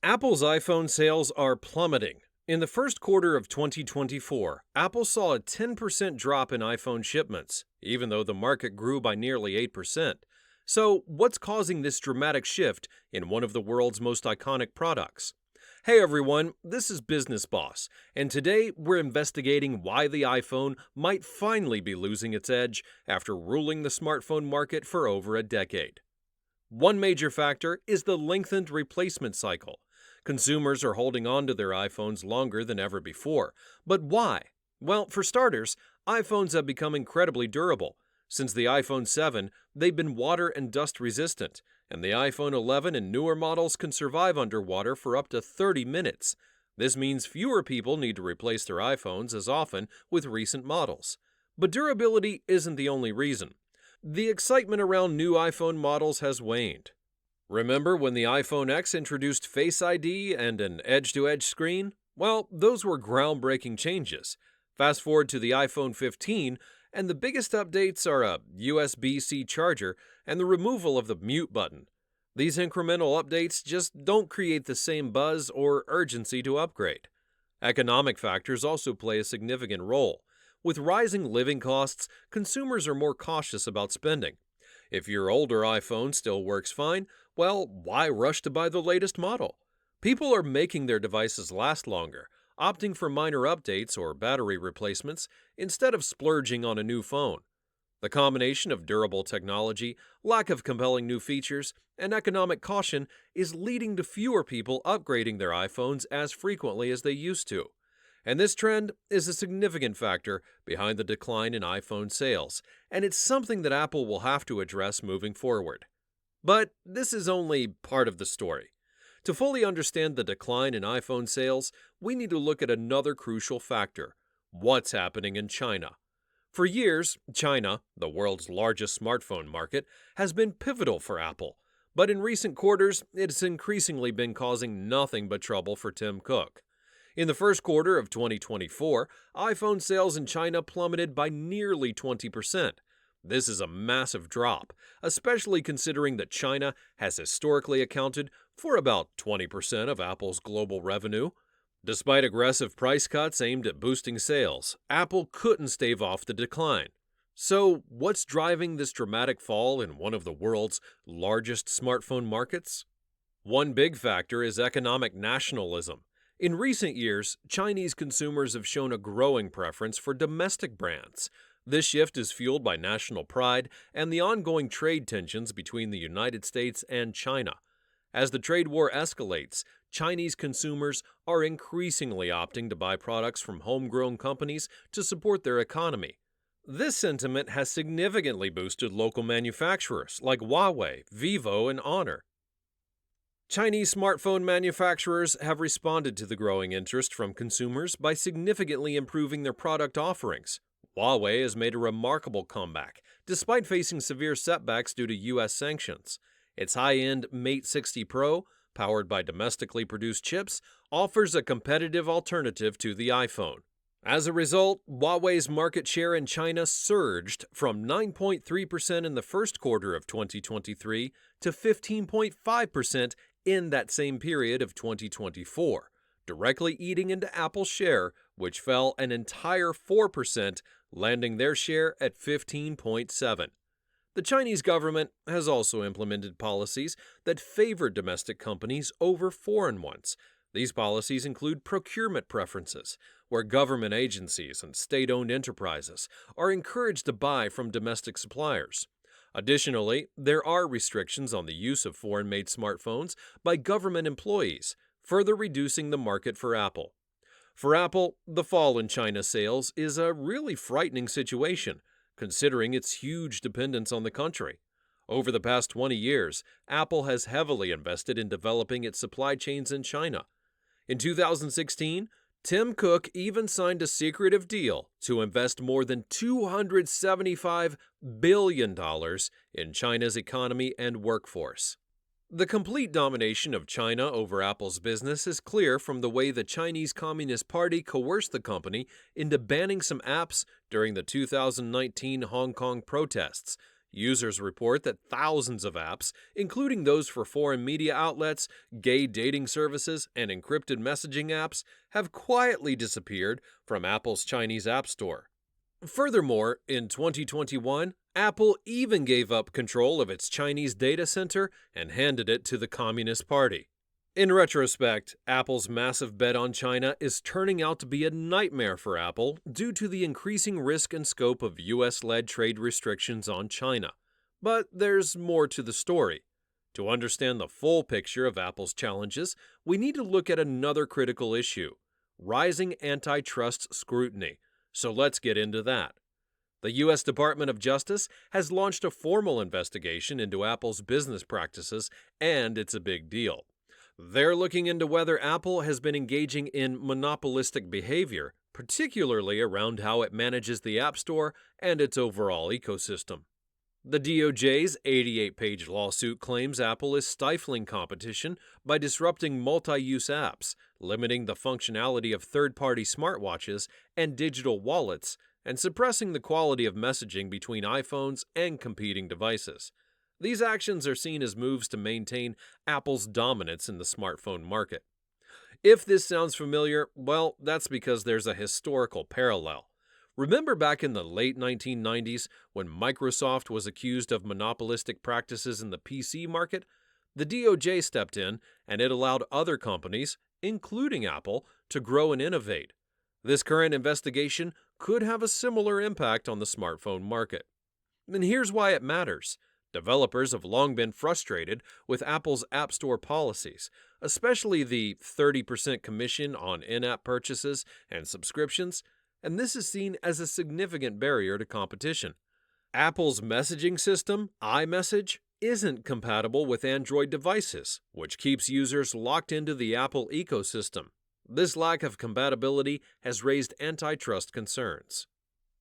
Apple's iPhone sales are plummeting. In the first quarter of 2024, Apple saw a 10% drop in iPhone shipments, even though the market grew by nearly 8%. So, what's causing this dramatic shift in one of the world's most iconic products? Hey everyone, this is Business Boss, and today we're investigating why the iPhone might finally be losing its edge after ruling the smartphone market for over a decade. One major factor is the lengthened replacement cycle. Consumers are holding on to their iPhones longer than ever before. But why? Well, for starters, iPhones have become incredibly durable. Since the iPhone 7, they've been water and dust resistant, and the iPhone 11 and newer models can survive underwater for up to 30 minutes. This means fewer people need to replace their iPhones as often with recent models. But durability isn't the only reason. The excitement around new iPhone models has waned. Remember when the iPhone X introduced Face ID and an edge-to-edge screen? Well, those were groundbreaking changes. Fast forward to the iPhone 15, and the biggest updates are a USB-C charger and the removal of the mute button. These incremental updates just don't create the same buzz or urgency to upgrade. Economic factors also play a significant role. With rising living costs, consumers are more cautious about spending. If your older iPhone still works fine, well, why rush to buy the latest model? People are making their devices last longer, opting for minor updates or battery replacements instead of splurging on a new phone. The combination of durable technology, lack of compelling new features, and economic caution is leading to fewer people upgrading their iPhones as frequently as they used to. And this trend is a significant factor behind the decline in iPhone sales, and it's something that Apple will have to address moving forward. But this is only part of the story. To fully understand the decline in iPhone sales, we need to look at another crucial factor: what's happening in China. For years, China, the world's largest smartphone market, has been pivotal for Apple, but in recent quarters, it's increasingly been causing nothing but trouble for Tim Cook. In the first quarter of 2024, iPhone sales in China plummeted by nearly 20%. This is a massive drop, especially considering that China has historically accounted for about 20% of Apple's global revenue. Despite aggressive price cuts aimed at boosting sales, Apple couldn't stave off the decline. So, what's driving this dramatic fall in one of the world's largest smartphone markets? One big factor is economic nationalism. In recent years, Chinese consumers have shown a growing preference for domestic brands. This shift is fueled by national pride and the ongoing trade tensions between the United States and China. As the trade war escalates, Chinese consumers are increasingly opting to buy products from homegrown companies to support their economy. This sentiment has significantly boosted local manufacturers like Huawei, Vivo, and Honor. Chinese smartphone manufacturers have responded to the growing interest from consumers by significantly improving their product offerings. Huawei has made a remarkable comeback, despite facing severe setbacks due to U.S. sanctions. Its high-end Mate 60 Pro, powered by domestically produced chips, offers a competitive alternative to the iPhone. As a result, Huawei's market share in China surged from 9.3% in the first quarter of 2023 to 15.5% in that same period of 2024, directly eating into Apple's share, which fell an entire 4%, landing their share at 15.7%. The Chinese government has also implemented policies that favor domestic companies over foreign ones. These policies include procurement preferences, where government agencies and state-owned enterprises are encouraged to buy from domestic suppliers. Additionally, there are restrictions on the use of foreign-made smartphones by government employees, further reducing the market for Apple. For Apple, the fall in China sales is a really frightening situation, considering its huge dependence on the country. Over the past 20 years, Apple has heavily invested in developing its supply chains in China. In 2016, Tim Cook even signed a secretive deal to invest more than $275 billion in China's economy and workforce. The complete domination of China over Apple's business is clear from the way the Chinese Communist Party coerced the company into banning some apps during the 2019 Hong Kong protests, Users report that thousands of apps, including those for foreign media outlets, gay dating services, and encrypted messaging apps, have quietly disappeared from Apple's Chinese App Store. Furthermore, in 2021, Apple even gave up control of its Chinese data center and handed it to the Communist Party. In retrospect, Apple's massive bet on China is turning out to be a nightmare for Apple due to the increasing risk and scope of US-led trade restrictions on China. But there's more to the story. To understand the full picture of Apple's challenges, we need to look at another critical issue: rising antitrust scrutiny. So let's get into that. The U.S. Department of Justice has launched a formal investigation into Apple's business practices, and it's a big deal. They're looking into whether Apple has been engaging in monopolistic behavior, particularly around how it manages the App Store and its overall ecosystem. The DOJ's 88-page lawsuit claims Apple is stifling competition by disrupting multi-use apps, limiting the functionality of third-party smartwatches and digital wallets, and suppressing the quality of messaging between iPhones and competing devices. These actions are seen as moves to maintain Apple's dominance in the smartphone market. If this sounds familiar, well, that's because there's a historical parallel. Remember back in the late 1990s when Microsoft was accused of monopolistic practices in the PC market? The DOJ stepped in and it allowed other companies, including Apple, to grow and innovate. This current investigation could have a similar impact on the smartphone market. And here's why it matters. Developers have long been frustrated with Apple's App Store policies, especially the 30% commission on in-app purchases and subscriptions, and this is seen as a significant barrier to competition. Apple's messaging system, iMessage, isn't compatible with Android devices, which keeps users locked into the Apple ecosystem. This lack of compatibility has raised antitrust concerns.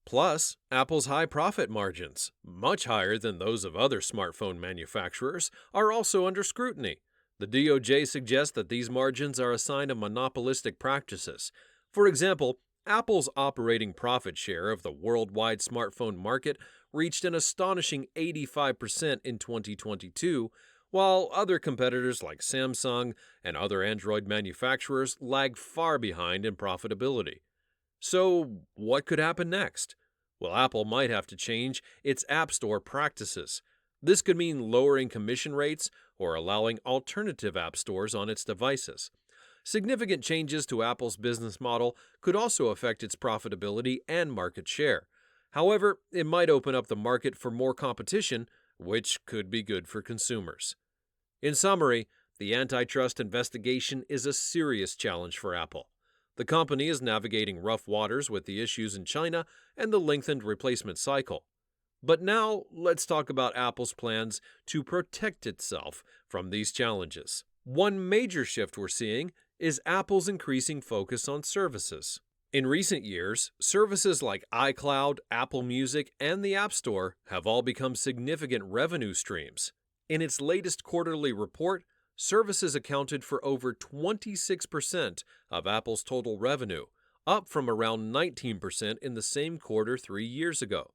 Plus, Apple's high profit margins, much higher than those of other smartphone manufacturers, are also under scrutiny. The DOJ suggests that these margins are a sign of monopolistic practices. For example, Apple's operating profit share of the worldwide smartphone market reached an astonishing 85% in 2022, while other competitors like Samsung and other Android manufacturers lag far behind in profitability. So, what could happen next? Well, Apple might have to change its App Store practices. This could mean lowering commission rates or allowing alternative app stores on its devices. Significant changes to Apple's business model could also affect its profitability and market share. However, it might open up the market for more competition, which could be good for consumers. In summary, the antitrust investigation is a serious challenge for Apple. The company is navigating rough waters with the issues in China and the lengthened replacement cycle. But now, let's talk about Apple's plans to protect itself from these challenges. One major shift we're seeing is Apple's increasing focus on services. In recent years, services like iCloud, Apple Music, and the App Store have all become significant revenue streams. In its latest quarterly report, services accounted for over 26% of Apple's total revenue, up from around 19% in the same quarter 3 years ago.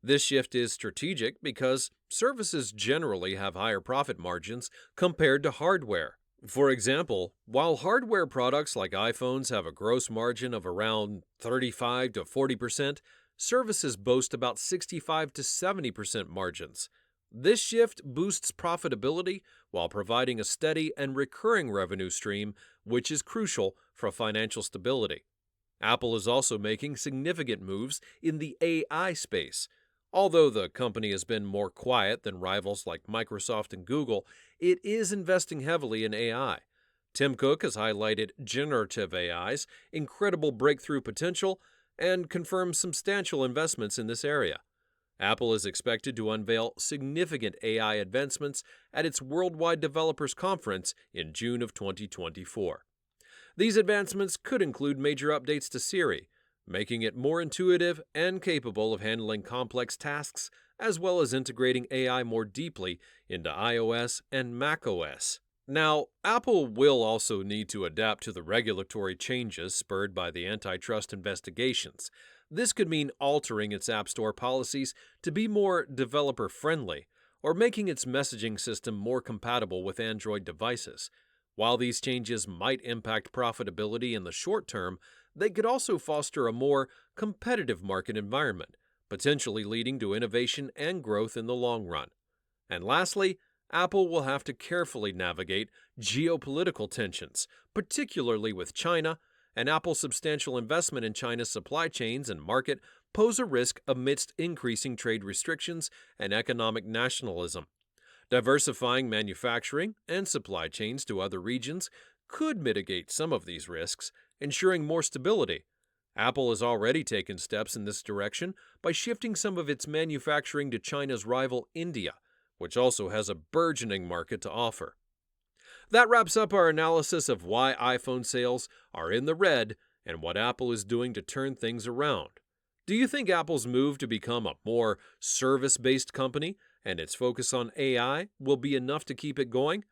This shift is strategic because services generally have higher profit margins compared to hardware. For example, while hardware products like iPhones have a gross margin of around 35 to 40%, services boast about 65 to 70% margins. This shift boosts profitability while providing a steady and recurring revenue stream, which is crucial for financial stability. Apple is also making significant moves in the AI space. Although the company has been more quiet than rivals like Microsoft and Google, it is investing heavily in AI. Tim Cook has highlighted generative AI's incredible breakthrough potential and confirmed substantial investments in this area. Apple is expected to unveil significant AI advancements at its Worldwide Developers Conference in June of 2024. These advancements could include major updates to Siri, making it more intuitive and capable of handling complex tasks, as well as integrating AI more deeply into iOS and macOS. Now, Apple will also need to adapt to the regulatory changes spurred by the antitrust investigations, This could mean altering its App Store policies to be more developer friendly or making its messaging system more compatible with Android devices. While these changes might impact profitability in the short term, they could also foster a more competitive market environment, potentially leading to innovation and growth in the long run. And lastly, Apple will have to carefully navigate geopolitical tensions, particularly with China, and Apple's substantial investment in China's supply chains and market pose a risk amidst increasing trade restrictions and economic nationalism. Diversifying manufacturing and supply chains to other regions could mitigate some of these risks, ensuring more stability. Apple has already taken steps in this direction by shifting some of its manufacturing to China's rival India, which also has a burgeoning market to offer. That wraps up our analysis of why iPhone sales are in the red and what Apple is doing to turn things around. Do you think Apple's move to become a more service-based company and its focus on AI will be enough to keep it going?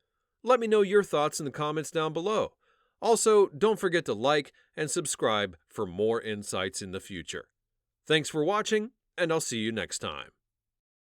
Let me know your thoughts in the comments down below. Also, don't forget to like and subscribe for more insights in the future. Thanks for watching, and I'll see you next time.